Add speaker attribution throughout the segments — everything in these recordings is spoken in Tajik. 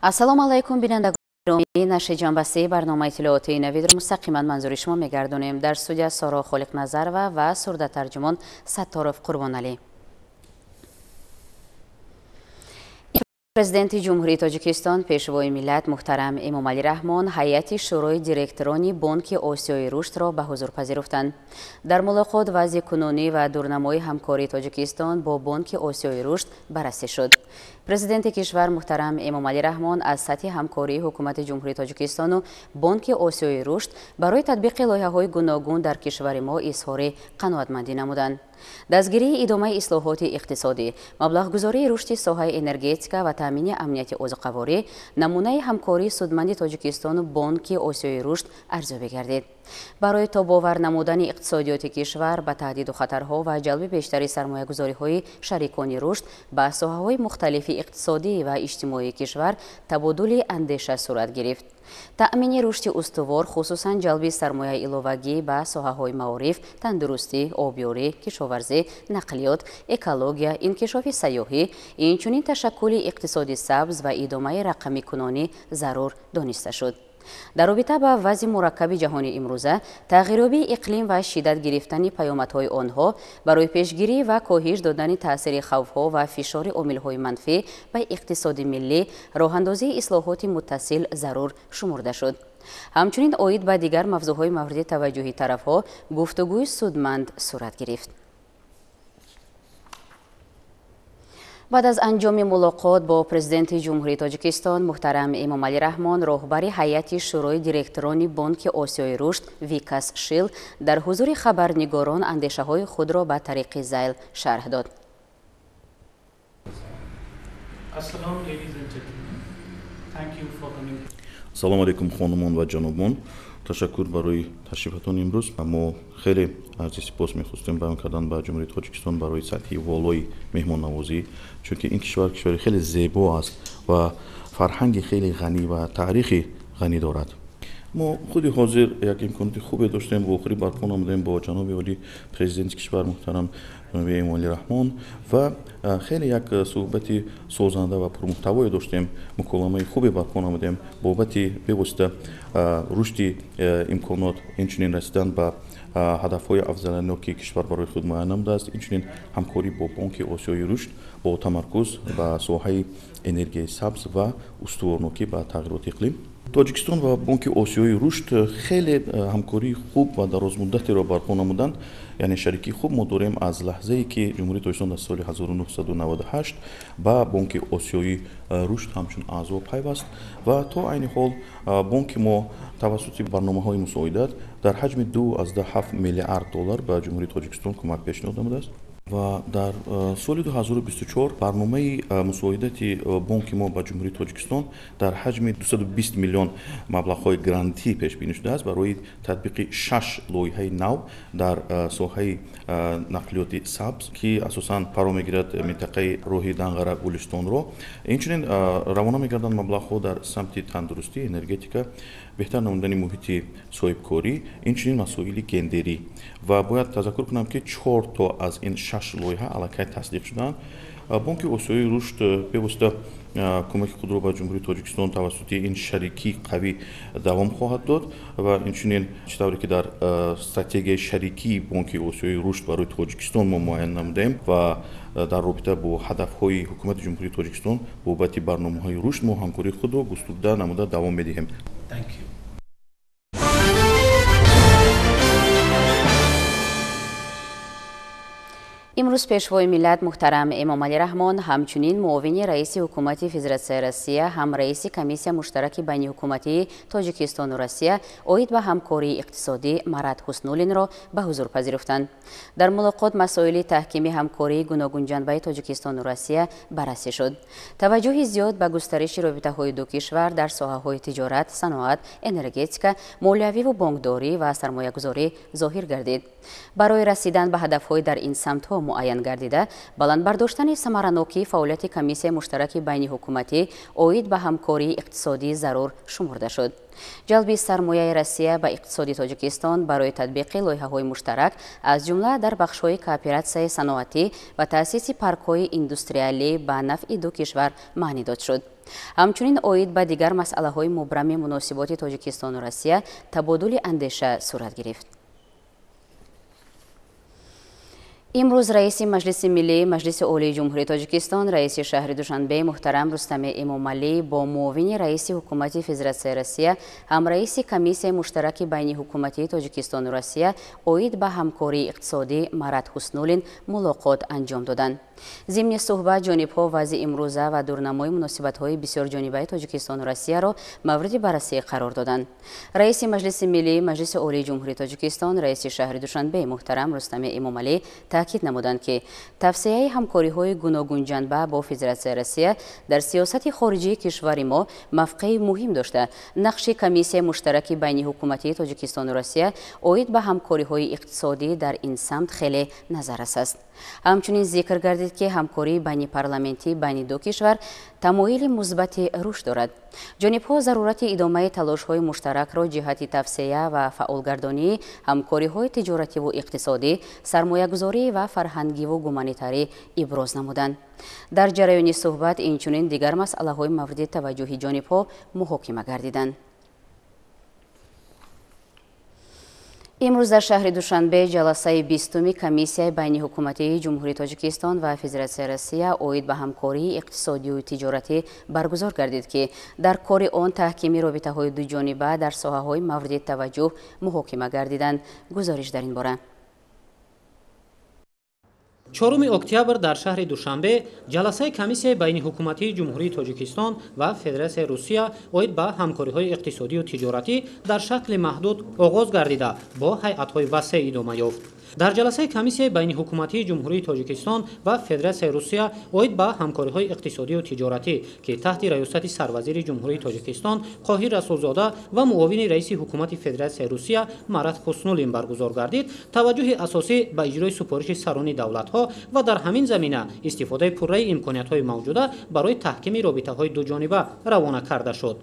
Speaker 1: ассалому алайкум бинандагони наши ҷанбасии барномаи иттилоотии навидро мустақиман манзури шумо мегардонем. Дар студия Соро Холиқназарова ва сурдатарҷумон Сатторов Қурбоналӣ. Президенти ҷумҳурии Тоҷикистон пешвои миллат муҳтарам Эмомалӣ Раҳмон ҳайати шӯрои директорони Бонки Осиёи рушдро ба ҳузур пазируфтанд. Дар мулоқот вазъи кунунӣ ва дурнамои ҳамкории Тоҷикистон бо Бонки Осиёи рушд баррасӣ шуд. Президенти кишвар муҳтарам Эмомалӣ Раҳмон аз сатҳи ҳамкории ҳукумати ҷумҳурии Тоҷикистону Бонки Осиёи рушд барои татбиқи лоиҳаҳои гуногун дар кишвари мо изҳори қаноатмандӣ намуданд. Дастгирии идомаи ислоҳоти иқтисодӣ, маблағгузории рушди соҳаи энергетика ва таъмини амнияти озуқаворӣ намунаи ҳамкории судманди Тоҷикистону Бонки Осиёи рушд арзёбӣ гардид. Барои тобовар намудани иқтисодиёти кишвар ба таҳдиду хатарҳо ва ҷалби бештари сармоягузориҳои шарикони рушд ба соҳаҳои мухталифи иқтисодӣ ва иҷтимоии кишвар табодули андеша сурат гирифт. таъмини рушди устувор хусусан ҷалби сармояи иловагӣ ба соҳаҳои маориф, тандурустӣ, обёрӣ, кишоварзӣ, нақлиёт, экология, инкишофи сайёҳӣ, инчунин ташаккули иқтисоди сабз ва идомаи рақамикунонӣ зарур дониста шуд. дар робита ба вазъи мураккаби ҷаҳонии имрӯза, тағйирёбии иқлим ва шиддат гирифтани паёмадҳои онҳо барои пешгирӣ ва коҳиш додани таъсири хавфҳо ва фишори омилҳои манфӣ ба иқтисоди миллӣ роҳандозии ислоҳоти муттасил зарур шумурда шуд. ҳамчунин оид ба дигар мавзӯъҳои мавриди таваҷҷуҳи тарафҳо гуфтугӯи судманд сурат гирифт. баъд аз анҷоми мулоқот бо президенти ҷумҳурии Тоҷикистон муҳтарам Эмомалӣ Раҳмон, роҳбари ҳайати шӯрои директорони Бонки Осиёи рушд Викас Шил дар ҳузури хабарнигорон андешаҳои худро ба тариқи зайл шарҳ дод.
Speaker 2: Салому алейкум хонумон ва ҷанобон. Ташаккур барои ташрифатон имрӯз. Мо хеле арзи сипос мехостем баён кардан ба ҷумҳурии Тоҷикистон барои сатҳи волои меҳмоннавозӣ, чунки ин кишвар кишвари хеле зебо аст ва фарҳанги хеле ғанӣ ва таърихи ғанӣ дорад. мо худи ҳозир як имконоти хубе доштем ва охирӣ барпо намудем бо ҷаноби оли президенти кишвар муҳтарам ҷаноби Эмомалӣ Раҳмон ва хеле як суҳбати созанда ва пурмуҳтавое доштем, муколамаи хубе барпо намудем бобати бевосита рушди имконот, инчунин расидан ба ҳадафҳои афзаланоки кишвар барои худ муайян намудааст, инчунин ҳамкорӣ бо Бонки Осиёи рушд бо тамаркуз ба соҳаи энергияи сабз ва устуворнокӣ ба тағйироти иқлим. Тоҷикистон ва Бонки Осиёи рушд хеле ҳамкории хуб ва дарозмуддатеро барпо намуданд, яъне шарикии хуб мо дорем аз лаҳзае ки ҷумҳурии Тоҷикистон дар соли 1998 ба Бонки Осиёи рушд ҳамчун аъзо пайваст ва то айни ҳол бонки мо тавассути барномаҳои мусоидат дар ҳаҷми $2.7 миллиард ба ҷумҳурии Тоҷикистон кӯмак пешниҳод намудааст. ва дар соли 2024 барномаи мусоидати бонки мо ба ҷумҳурии Тоҷикистон дар ҳаҷми 220 миллион маблағҳои грантӣ пешбинӣ шудааст барои татбиқи 6 лоиҳаи нав дар соҳаи нақлиёти сабз ки асосан фаро мегирад минтақаи роҳи Данғара Гулистонро. Инчунин равона мегарданд маблағҳо дар самти тандурустӣ, энергетика, беҳтар намудани муҳити соҳибкорӣ, инчунин масоили гендерӣ. ва бояд тазаккур кунам ки 4 то аз ин 6 лоиҳа аллакай тасдиқ шуданд. Бонки Осиёи рушд бевосита кӯмаки худро ба ҷумҳурии Тоҷикистон тавассути ин шарикии қавӣ давом хоҳад дод ва инчунин чӣ тавре ки дар стратегияи шарикии Бонки Осиёи рушд барои Тоҷикистон мо муайян намудем ва дар робита бо ҳадафҳои ҳукумати ҷумҳурии Тоҷикистон бобати барномаҳои рушд мо ҳамкории худро густурда намуда давом медиҳем.
Speaker 1: имрӯз пешвои миллат муҳтарам Эмомалӣ Раҳмон ҳамчунин муовини раиси ҳукумати Федератсияи Россия ҳам раиси комиссия муштараки байниҳукуматии Тоҷикистону Россия оид ба ҳамкории иқтисодӣ Марат Ҳуснуллинро ба ҳузур пазируфтанд. дар мулоқот масоили таҳкими ҳамкории гуногунҷанбаи Тоҷикистону Россия баррасӣ шуд. таваҷҷӯҳи зиёд ба густариши робитаҳои ду кишвар дар соҳаҳои тиҷорат, саноат, энергетика, молиявиву бонкдорӣ ва сармоягузорӣ зоҳир гардид. барои расидан ба ҳадафҳои дар ин самтҳо муайян гардида, баландбардоштани самаранокии фаъолияти комиссияи муштараки байниҳукуматӣ оид ба ҳамкории иқтисодӣ зарур шумурда шуд. ҷалби сармояи Россия ба иқтисоди Тоҷикистон барои татбиқи лоиҳаҳои муштарак аз ҷумла дар бахшҳои кооператсияи саноатӣ ва таъсиси паркҳои индустриалӣ ба нафъи ду кишвар маънидод шуд. ҳамчунин оид ба дигар масъалаҳои мубрами муносиботи тоҷикистону Россия табодули андеша сурат гирифт. имрӯз раиси маҷлиси миллии маҷлиси олии ҷумҳурии тоҷикистон раиси шаҳри душанбе муҳтарам Рустаме Эмомалӣ бо муовини раиси ҳукумати Федератсияи Россия ҳамраиси комиссияи муштараки байни ҳукуматии Тоҷикистону Россия оид ба ҳамкории иқтисодӣ Марат Ҳуснуллин мулоқот анҷом доданд. зимни суҳбат ҷонибҳо вазъи имрӯза ва дурнамои муносибатҳои бисёрҷонибаи Тоҷикистону Россияро мавриди баррасӣ қарор доданд. раиси маҷлиси миллии маҷлиси олии ҷумҳурии Тоҷикистон раиси шаҳри душанбе муҳтарам Рустаме Эмомалӣ таъкид намуданд ки тавсеяи ҳамкориҳои гуногунҷанба бо Федератсияи Россия дар сиясати хориҷии кишвари мо мавқеи муҳим дошта, нақши комиссияи муштараки байни ҳукуматии Тоҷикистону Россия оид ба ҳамкориҳои иқтисодӣ дар ин самт хеле назаррас аст. ҳамчунин зикр гардид ки ҳамкории байни парламентӣ байни ду кишвар тамоили мусбати рушд дорад. ҷонибҳо зарурати идомаи талошҳои муштаракро ҷиҳати тавсея ва фаъолгардонии ҳамкориҳои тиҷоративу иқтисодӣ, сармоягузорӣ ва фарҳангиву гуманитарӣ иброз намуданд. дар ҷараёни суҳбат инчунин дигар масъалаҳои мавриди таваҷҷӯҳи ҷонибҳо муҳокима гардиданд. имрӯз дар шаҳри Душанбе ҷаласаи 20-уми комиссияи байни ҳукуматии ҷумҳурии Тоҷикистон ва Федератсияи Россия оид ба ҳамкории иқтисодию тиҷоратӣ баргузор гардид ки дар кори он таҳкими робитаҳои дуҷониба дар соҳаҳои мавриди таваҷҷӯҳ муҳокима гардиданд. гузориш дар ин бора.
Speaker 3: 4 октябр дар шаҳри Душанбе ҷаласаи комиссияи байни ҳукуматии ҷумҳурии Тоҷикистон ва Федератсияи Русия оид ба ҳамкориҳои иқтисодию тиҷоратӣ дар шакли маҳдуд оғоз гардида бо ҳайатҳои васеъ идома ёфт. дар ҷаласаи комиссияи байни ҳукуматии ҷумҳурии Тоҷикистон ва Федератсияи Русия оид ба ҳамкориҳои иқтисодию тиҷоратӣ ки таҳти раёсати сарвазири ҷумҳурии Тоҷикистон Қоҳир Расулзода ва муовини раиси ҳукумати Федератсияи Русия Марат Ҳуснуллин баргузор гардид, таваҷҷӯҳи асосӣ ба иҷрои супориши сарони давлатҳо ва дар ҳамин замина истифодаи пурраи имкониятҳои мавҷуда барои таҳкими робитаҳои дуҷониба равона карда шуд.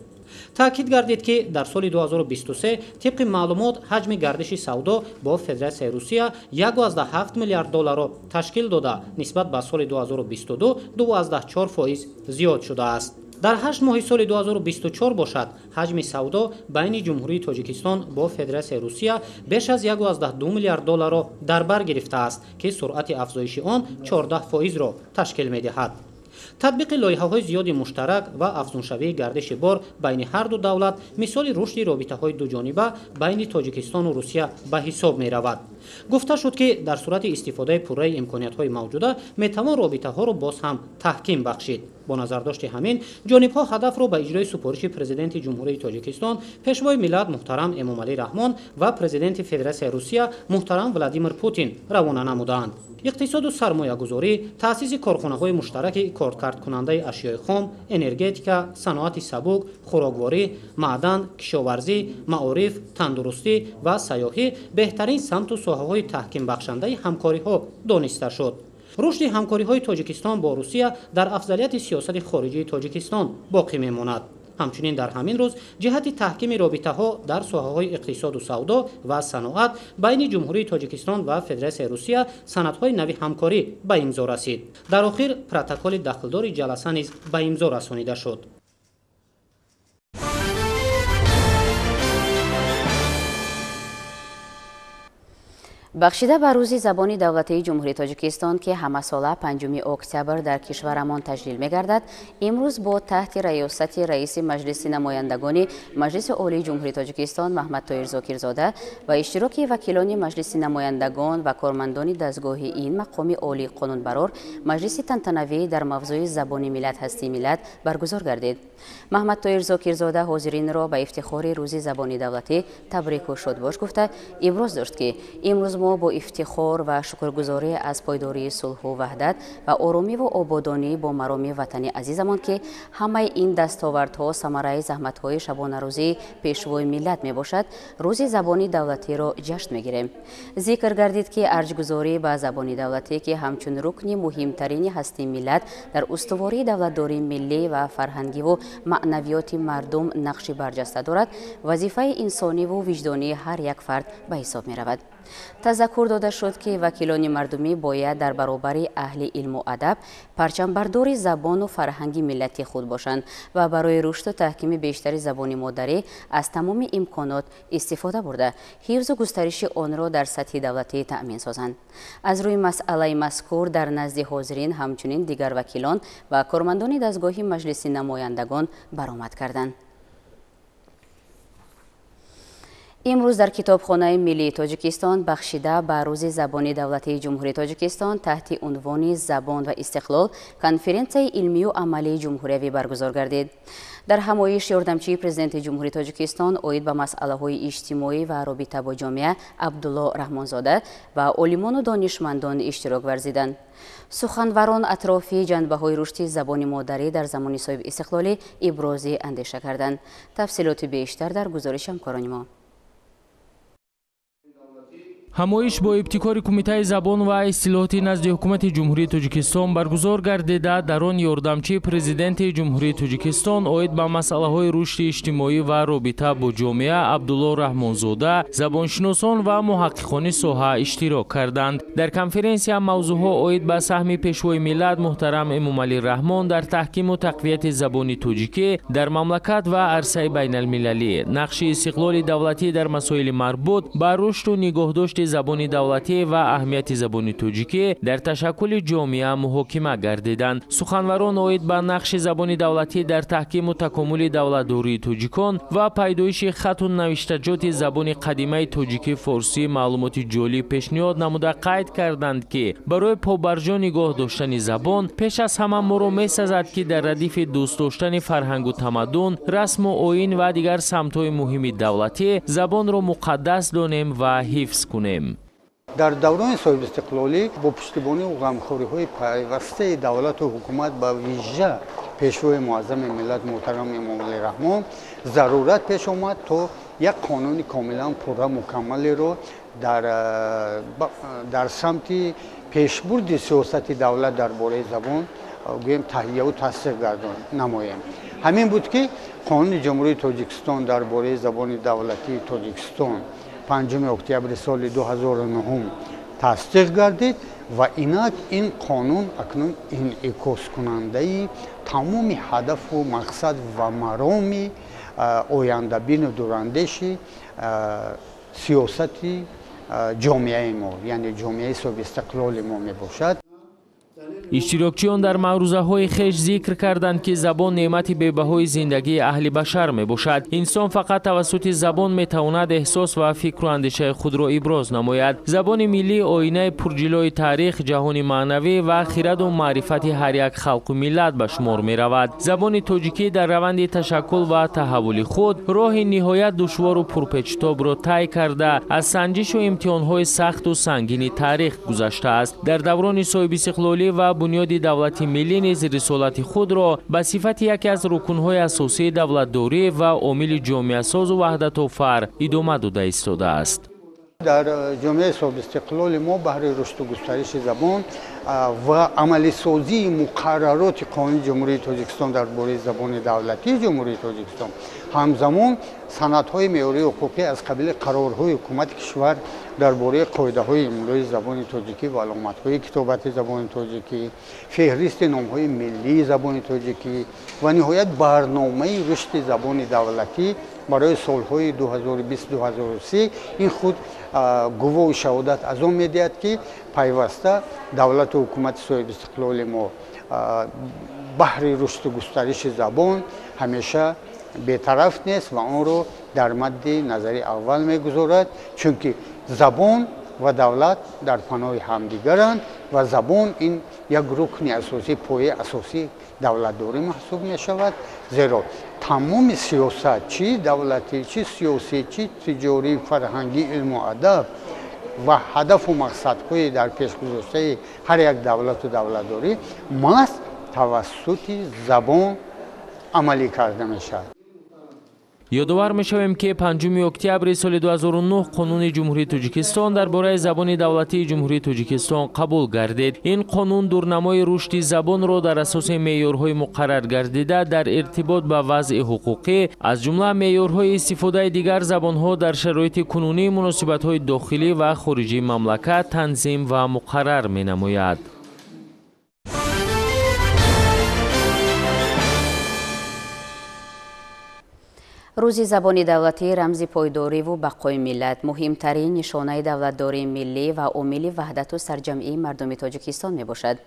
Speaker 3: таъкид гардид ки дар соли 2023 тибқи маълумот ҳаҷми гардиши савдо бо Федератсияи Русия 1,7 миллиард долларро ташкил дода нисбат ба соли 2022 2,4% зиёд шудааст. дар 8 моҳи соли 2024 бошад ҳаҷми савдо байни ҷумҳурии Тоҷикистон бо Федератсияи Русия беш аз 1,2 миллиард долларро дар бар гирифтааст ки суръати афзоиши он 14%-ро ташкил медиҳад. татбиқи лоиҳаҳои зиёди муштарак ва афзуншавии гардиши бор байни ҳарду давлат мисоли рушди робитаҳои дуҷониба байни Тоҷикистону Русия ба ҳисоб меравад. гуфта шуд ки дар сурати истифодаи пурраи имкониятҳои мавҷуда метавон робитаҳоро боз ҳам таҳким бахшид. бо назардошти ҳамин ҷонибҳо ҳадафро ба иҷрои супориши президенти ҷумҳурии Тоҷикистон пешвои миллат муҳтарам Эмомалӣ Раҳмон ва президенти Федератсияи Русия муҳтарам Владимир Путин равона намуданд. иқтисоду сармоягузорӣ, таъсиси корхонаҳои муштараки коркардкунандаи ашёи хом, энергетика, саноати сабук, хӯрокворӣ, маъдан, кишоварзӣ, маориф, тандурустӣ ва сайёҳӣ беҳтарин самту соҳаҳои таҳкимбахшандаи ҳамкориҳо дониста шуд. рушди ҳамкориҳои Тоҷикистон бо Русия дар афзалияти сиёсати хориҷии Тоҷикистон боқӣ мемонад. ҳамчунин дар ҳамин рӯз ҷиҳати таҳкими робитаҳо дар соҳаҳои иқтисоду савдо ва саноат байни ҷумҳурии Тоҷикистон ва Федератсияи Русия санадҳои нави ҳамкорӣ ба имзо расид. дар охир протоколи дахлдори ҷаласа низ ба имзо расонида шуд.
Speaker 1: бахшида ба рӯзи забони давлатии ҷумҳурии Тоҷикистон ки ҳамасола 5 октябр дар кишварамон таҷлил мегардад, имрӯз бо таҳти раёсати раиси маҷлиси намояндагони маҷлиси олии ҷумҳурии Тоҷикистон Маҳмадтоир Зокирзода ва иштироки вакилони маҷлиси намояндагон ва кормандони дастгоҳи ин мақоми олии қонунбарор маҷлиси тантанавӣ дар мавзӯи забони миллат ҳастии миллат баргузор гардид. Маҳмадтоир Зокирзода ҳозиринро ба ифтихори рӯзи забони давлатӣ табрику шодбош гуфта иброз дошт ки имрӯз мо бо ифтихор ва шукргузорӣ аз пойдории сулҳу ваҳдат ва оромиву ободонӣ бо мароми ватани азизамон ки ҳамаи ин дастовардҳо самараи заҳматҳои шабонарӯзии пешвои миллат мебошад, рӯзи забони давлатиро ҷашн мегирем. зикр гардид ки арҷгузорӣ ба забони давлатӣ ки ҳамчун рукни муҳимтарини ҳастии миллат дар устувории давлатдории миллӣ ва фарҳангиву маънавиёти мардум нақши барҷаста дорад, вазифаи инсониву виҷдонии ҳар як фард ба ҳисоб меравад. тазаккур дода шуд ки вакилони мардумӣ бояд дар баробари аҳли илму адаб парчамбардори забону фарҳанги миллати худ бошанд ва барои рушду таҳкими бештари забони модарӣ аз тамоми имконот истифода бурда ҳифзу густариши онро дар сатҳи давлатӣ таъмин созанд. аз рӯи масъалаи мазкур дар назди ҳозирин ҳамчунин дигар вакилон ва кормандони дастгоҳи маҷлиси намояндагон баромад карданд. имрӯз дар китобхонаи миллии тоҷикистон бахшида ба рӯзи забони давлатии ҷумҳурии тоҷикистон таҳти унвони забон ва истиқлол конференсияи илмию амалии ҷумҳуриявӣ баргузор гардид. дар ҳамоиш ёрдамчии президенти ҷумҳурии тоҷикистон оид ба масъалаҳои иҷтимоӣ ва робита бо ҷомеа Абдулло Раҳмонзода ва олимону донишмандон иштирок варзиданд. суханварон атрофи ҷанбаҳои рушди забони модарӣ дар замони соҳиб истиқлолӣ ибрози андеша карданд. тафсилоти бештар дар гузориши ҳамкорони мо.
Speaker 4: ҳамоиш бо ибтикори кумитаи забон ва истилоҳоти назди ҳукумати ҷумҳурии тоҷикистон баргузор гардида дар он ёрдамчии президенти ҷумҳурии тоҷикистон оид ба масъалаҳои рушди иҷтимоӣ ва робита бо ҷомеа Абдулло Раҳмонзода забоншиносон ва муҳаққиқони соҳа иштирок карданд. дар конференсия мавзӯъҳо оид ба саҳми пешвои миллат муҳтарам Эмомалӣ Раҳмон дар таҳкиму тақвияти забони тоҷикӣ дар мамлакат ва арсаи байналмилалӣ, нақши истиқлоли давлатӣ дар масоили марбут ба рушду нигоҳдошти забони давлатӣ ва аҳамияти забони тоҷикӣ дар ташаккули ҷомеа муҳокима гардиданд. суханварон оид ба нақши забони давлатӣ дар таҳкиму такомули давлатдории тоҷикон ва пайдоиши хату навиштаҷоти забони қадимаи тоҷикӣ форсӣ маълумоти ҷолиб пешниҳод намуда қайд карданд ки барои побарҷо нигоҳ доштани забон пеш аз ҳама моро месазад ки дар радифи дӯст доштани фарҳангу тамаддун, расму оин ва дигар самтҳои муҳими давлатӣ забонро муқаддас донем ва ҳифз кунем.
Speaker 5: дар даврони соҳиб истиқлолӣ бо пуштибонию ғамхориҳои пайвастаи давлату ҳукумат ба вижа пешвои муаззами миллат муҳтарам Эмомалӣ Раҳмон зарурат пеш омад то як қонуни комилан пурра мукаммалеро дар самти пешбурди сиёсати давлат дар бораи забон гӯем таҳияву тасдиқ намоем. ҳамин буд ки қонуни ҷумҳурии тоҷикистон дар бораи забони давлатии тоҷикистон 5 октябри соли 2009 тасдиқ гардид ва инак ин қонун акнун инъикоскунандаи тамоми ҳадафу мақсад ва мароми ояндабину дурандеши сиёсати ҷомеаи мо, яъне ҷомеаи соҳиб истиқлоли мо мебошад.
Speaker 4: иштирокчиён дар маърузаҳои хеш зикр карданд ки забон неъмати бебаҳои зиндагии аҳли башар мебошад. инсон фақат тавассути забон метавонад эҳсос ва фикру андешаи худро иброз намояд. забони миллӣ оинаи пурҷилои таърих, ҷаҳони маънавӣ ва хираду маърифати ҳар як халқу миллат ба шумор меравад. забони тоҷикӣ дар раванди ташаккул ва таҳаввули худ роҳи ниҳоят душвору пурпечтобро тай карда аз санҷишу имтиҳонҳои сахту сангини таърих гузаштааст. дар даврони соҳиб истиқлолӣ ва бунёди давлати миллӣ низ рисолати худро ба сифати яке аз рукунҳои асосии давлатдорӣ ва омили ҷомеасозу ваҳдатофар идома дода истодааст.
Speaker 5: дар ҷомеаи соҳиб истиқлоли мо баҳри рушду густариши забон ва амалисозии муқаррароти қонуни ҷумҳурии тоҷикистон дар бораи забони давлатии ҷумҳурии тоҷикистон ҳамзамон санадҳои меъёрии ҳуқуқӣ аз қабили қарорҳои ҳукумати кишвар дар бораи қоидаҳои имлои забони тоҷикӣ ва аломатҳои китобати забони тоҷикӣ, феҳристи номҳои миллии забони тоҷикӣ ва ниҳоят барномаи рушди забони давлатӣ барои солҳои 2020-2030 ин худ гувоҳи шаҳодат аз он медиҳад ки пайваста давлату ҳукумати соҳиб истиқлоли мо баҳри рушду густариши забон ҳамеша бетараф нест ва онро дар мадди назари аввал мегузорад, чунки забон ва давлат дар паноҳи ҳамдигаранд ва забон ин як рукни асосӣ, пояи асосии давлатдорӣ маҳсуб мешавад. зеро тамоми сиёсат, чи давлатӣ, чи сиёсӣ, чи тиҷорӣ, фарҳангӣ, илму адаб ва ҳадафу мақсадҳои дар пешгузоштаи ҳар як давлату давлатдорӣ маҳз тавассути забон амалӣ карда мешавад.
Speaker 4: ёдовар мешавем ки 5 октябри соли 2009 қонуни ҷумҳурии тоҷикистон дар бораи забони давлатии ҷумҳурии тоҷикистон қабул гардид. ин қонун дурнамои рушди забонро дар асоси меъёрҳои муқаррар гардида дар иртибот ба вазъи ҳуқуқӣ аз ҷумла меъёрҳои истифодаи дигар забонҳо дар шароити кунунии муносибатҳои дохилӣ ва хориҷии мамлакат танзим ва муқаррар менамояд.
Speaker 1: рӯзи забони давлатӣ рамзи пойдориву бақои миллат, муҳимтарин нишонаи давлатдории миллӣ ва омили ваҳдату сарҷамъии мардуми тоҷикистон мебошад.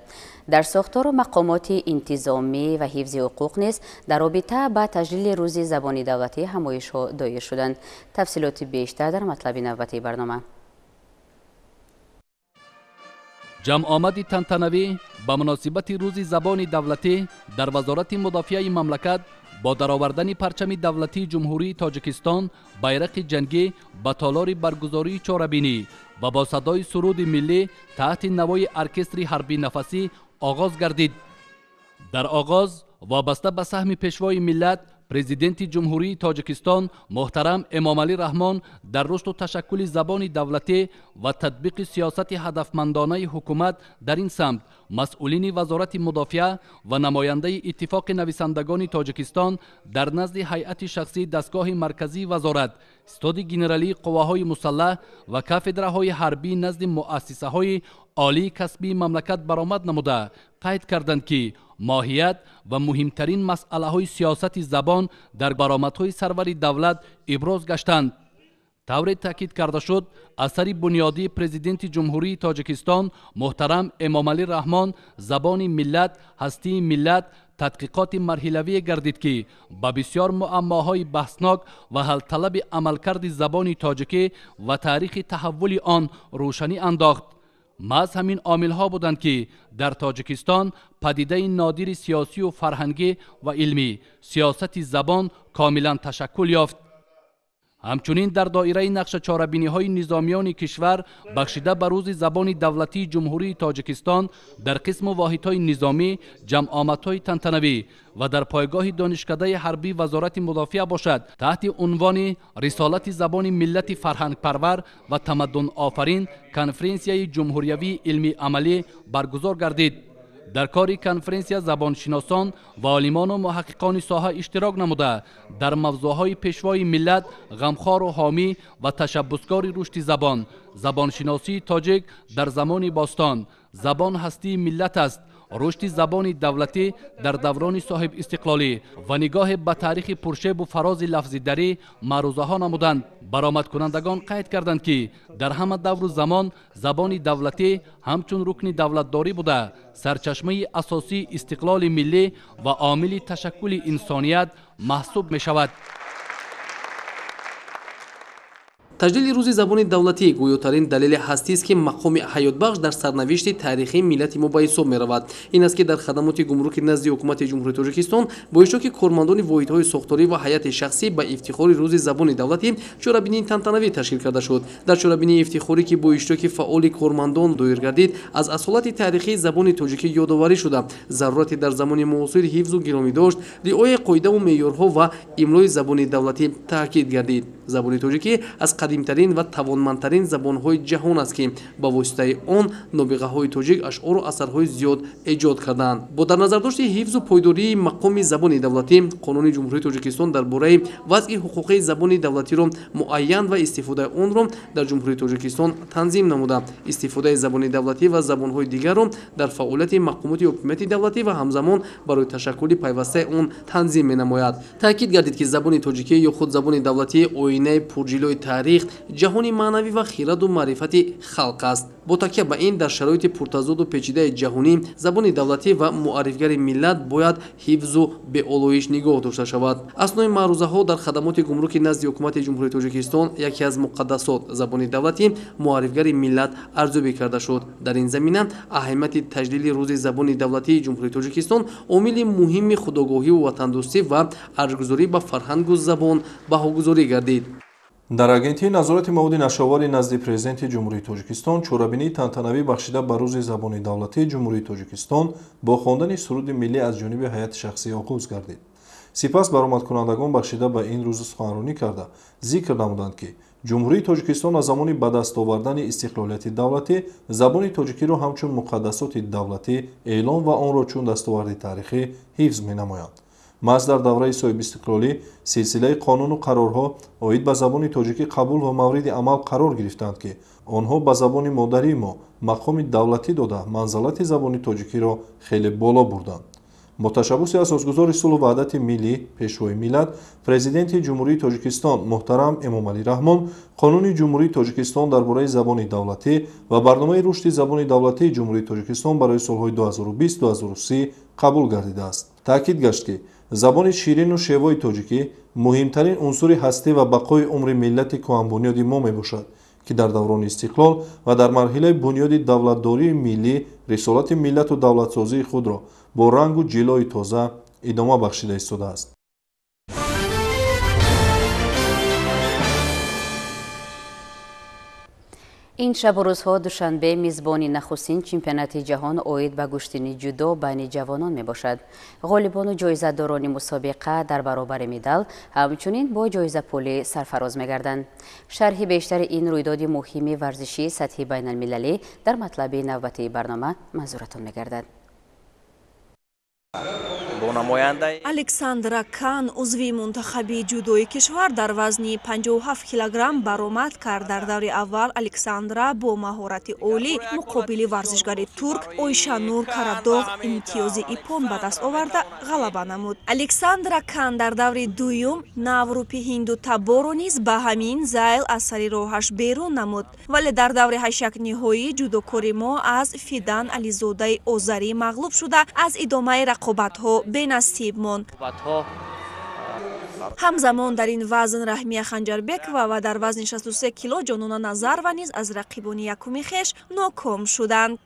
Speaker 1: дар сохтору мақомоти интизомӣ ва ҳифзи ҳуқуқ низ дар робита ба таҷлили рӯзи забони давлатӣ ҳамоишҳо доир шуданд. тафсилоти бештар дар матлаби навбатии барнома.
Speaker 6: ҷамъомади тантанавӣ ба муносибати рӯзи забони давлатӣ дар вазорати мудофиаи мамлакат با درآوردن پرچم دولتی جمهوری تاجیکستان بیرق جنگی با تالار برگزاری چهاربینی و با صدای سرود ملی تحت نوای ارکستر حربی نفسی آغاز گردید. در آغاز وابسته به سهم پیشوای ملت پرزیدنت جمهوری تاجیکستان محترم امامعلی رحمان در رشد و تشکل زبان دولتی و تطبیق سیاست هدفمندانه حکومت در این سمت مسئولین وزارت مدافعه و نماینده اتفاق نویسندگان تاجیکستان در نزد هیئت شخصی دستگاه مرکزی وزارت، استاد گنرالی قواهای مسلح و کافدراهای حربی نزد مؤسسه‌های عالی کسبی مملکت برآمد نموده قید کردند که ماهیت و مهمترین مسئله‌های سیاست زبان در برآمدهای سرور دولت ابراز گشتند. طور تاکید کرده شد اثر بنیادی پرزیدنت جمهوری تاجیکستان محترم امامعلی رحمان زبان ملت، هستی ملت تحقیقات مرحله‌ای گردید که با بسیار معماهای بحثناک و حل طلب عملکرد زبان تاجیکی و تاریخ تحول آن روشنی انداخت. محض همین عامل‌ها بودند که در تاجیکستان پدیده نادر سیاسی و فرهنگی و علمی سیاست زبان کاملا تشکل یافت. همچنین در دایره نقش چهاربینی‌های نظامیان کشور بخشیده به روز زبان دولتی جمهوری تاجیکستان در قسم واحدهای نظامی جمع‌آمدهای تنتنوی و در پایگاه دانشکده حربی وزارت مدافعه باشد تحت عنوان رسالت زبان ملت فرهنگ پرور و تمدن آفرین کنفرانسیای جمهوریوی علمی عملی برگزار گردید. در کار کنفرانسیا زبانشناسان و عالمان و محققان ساحه اشتراک نموده در موضوعهای پیشوای ملت غمخوار و حامی و تشبثکار رشد زبان، زبانشناسی تاجیک در زمان باستان، زبان هستی ملت است، رشد زبان دولتی در دوران صاحب استقلالی و نگاه به تاریخ پرشیب و فراز لفظی دری معروضه ها نمودند. برآمد کنندگان قید کردند که در همه دور و زمان زبان دولتی همچون رکن دولتداری بوده سرچشمه اساسی استقلال ملی و عامل تشکل انسانیت محسوب می شود.
Speaker 7: таҷлили рӯзи забони давлатӣ гӯётарин далели ҳастӣ ки мақоми ҳаётбахш дар сарнавишти таърихии миллати мо ба ҳисоб меравад. ин аст ки дар хадамоти гумруки назди ҳукумати ҷумҳурии тоҷикистон бо иштироки кормандони воҳидҳои сохторӣ ва ҳайати шахсӣ ба ифтихори рӯзи забони давлатӣ чорабинии тантанавӣ ташкил карда шуд. дар чорабинии ифтихорӣ ки бо иштироки фаъоли кормандон доир гардид аз асолати таърихии забони тоҷикӣ ёдоварӣ шуда зарурати дар замони муосир ҳифзу гиромӣ дошт, риояи қоидаву меъёрҳо ва имлои забони давлатӣ таъкид гардид. забони тоҷикӣ аз қадимтарин ва тавонмандтарин забонҳои ҷаҳон аст ки ба воситаи он нобиғаҳои тоҷик ашъору асарҳои зиёд эҷод карданд. бо дар назардошти ҳифзу пойдории мақоми забони давлатӣ қонуни ҷумҳурии тоҷикистон дар бораи вазъи ҳуқуқии забони давлатиро муайян ва истифодаи онро дар ҷумҳурии тоҷикистон танзим намуда истифодаи забони давлатӣ ва забонҳои дигарро дар фаъолияти мақомоти ҳокимияти давлатӣ ва ҳамзамон барои ташаккули пайвастаи он танзим менамояд. таъкид гардид ки забони тоҷикӣ ё худ забони давлатӣ оинаи пурҷилои таърих ҷаҳони маънавӣ ва хираду маърифати халқ аст. бо такя ба ин дар шароити пуртазоду печидаи ҷаҳонӣ забони давлатӣ ва муаррифгари миллат бояд ҳифзу беолоиш нигоҳ дошта шавад. аснои маърузаҳо дар хадамоти гумруки назди ҳукумати ҷумҳурии тоҷикистон яке аз муқаддасот забони давлатӣ муаррифгари миллат арзёбӣ карда шуд. дар ин замина аҳамияти таҷлили рӯзи забони давлатии ҷумҳурии тоҷикистон омили муҳими худогоҳиву ватандӯстӣ ва арҷгузорӣ ба фарҳангу забон баҳогузорӣ гардид.
Speaker 8: дар агентии назорати маводи нашовари назди президенти ҷумҳурии тоҷикистон чорабинии тантанавӣ бахшида ба рӯзи забони давлатии ҷумҳурии тоҷикистон бо хондани суруди миллӣ аз ҷониби ҳайати шахсӣ оғоз гардид. сипас баромадкунандагон бахшида ба ин рӯз суханронӣ карда зикр намуданд ки ҷумҳурии тоҷикистон аз замони ба даст овардани истиқлолияти давлатӣ забони тоҷикиро ҳамчун муқаддасоти давлатӣ эълон ва онро чун дастоварди таърихӣ ҳифз менамоянд. маҳз дар давраи соҳибистиқлолӣ силсилаи қонуну қарорҳо оид ба забони тоҷикӣ қабул ва мавриди амал қарор гирифтанд ки онҳо ба забони модарии мо мақоми давлатӣ дода манзалати забони тоҷикиро хеле боло бурданд. бо ташаббуси асосгузори сулҳу ваҳдати миллӣ пешвои миллат президенти ҷумҳурии тоҷикистон муҳтарам эмомалӣ раҳмон қонуни ҷумҳурии тоҷикистон дар бораи забони давлатӣ ва барномаи рушди забони давлатии ҷумҳурии тоҷикистон барои солҳои 2020-2030 қабул гардидааст. таъкид гашт ки забони ширину шевои тоҷикӣ муҳимтарин унсури ҳастӣ ва бақои умри миллати кӯҳанбунёди мо мебошад ки дар даврони истиқлол ва дар марҳилаи бунёди давлатдории миллӣ рисолати миллату давлатсозии худро бо рангу ҷилои тоза идома бахшида истодааст.
Speaker 1: ин шабу рӯзҳо душанбе мизбони нахустин чемпионати ҷаҳон оид ба куштини ҷудо байни ҷавонон мебошад. ғолибону ҷоизадорони мусобиқа дар баробари медал ҳамчунин бо ҷоизапулӣ сарфароз мегарданд. шарҳи бештари ин рӯйдоди муҳими варзиши сатҳи байналмилалӣ дар матлаби навбатии барнома манзуратон мегардад.
Speaker 9: александра кан узви мунтахаби ҷудои кишвар дар вазни 57 килограмм баромад кард. дар даври аввал александра бо маҳорати олӣ муқобили варзишгари турк ойшанур карадоғ имтиёзи ипон ба даст оварда ғалаба намуд. александра кан дар даври дуюм наврупи ҳинду таборо низ ба ҳамин зайл аз сари роҳаш берун намуд, вале дар даври ҳашак ниҳоӣ ҷудокори мо аз фидан ализодаи озарӣ мағлуб шуда аз идомаи рақобатҳо бенасиб монд. ҳамзамон дар ин вазн раҳмия ханҷарбекова ва дар вазни 63 кило ҷонона назарова низ аз рақибони якуми хеш ноком шуданд.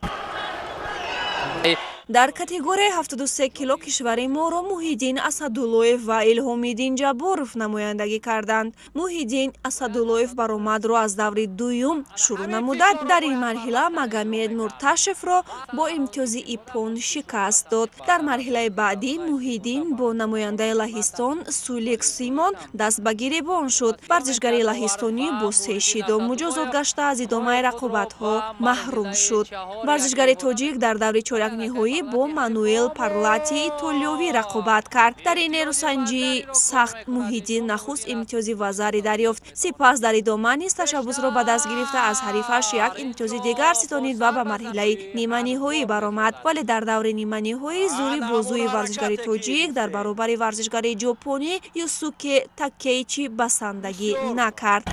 Speaker 9: дар категорияи 73 кило кишвари моро Муҳиддин Асадуллоев ва Илҳомиддин Ҷабборов намояндагӣ карданд. Муҳиддин Асадуллоев баромадро аз даври дуюм шурӯъ намуда дар ин марҳила Магомед Нурташевро бо имтиёзи ипон шикаст дод. дар марҳилаи баъдӣ Муҳиддин бо намояндаи Лаҳистон Сулик Симон даст ба гиребон шуд. варзишгари лаҳистонӣ бо 3 шидо муҷозот гашта аз идомаи рақобатҳо маҳрум шуд. варзишгари тоҷик дар даври чоракниҳоӣ бо Мануэл Парлати итолиёвӣ рақобат кард. дар ин нерӯсанҷии сахт Муҳиддин нахуст имтиёзи вазари дарёфт. сипас дар идома низ ташаббусро ба даст гирифта аз ҳарифаш як имтиёзи дигар ситонид ва ба марҳилаи ниманиҳоӣ баромад. вале дар даври ниманиҳоӣ зури бозуи варзишгари тоҷик дар баробари варзишгари ҷопонӣ Юсуке Такейчи басандагӣ накард.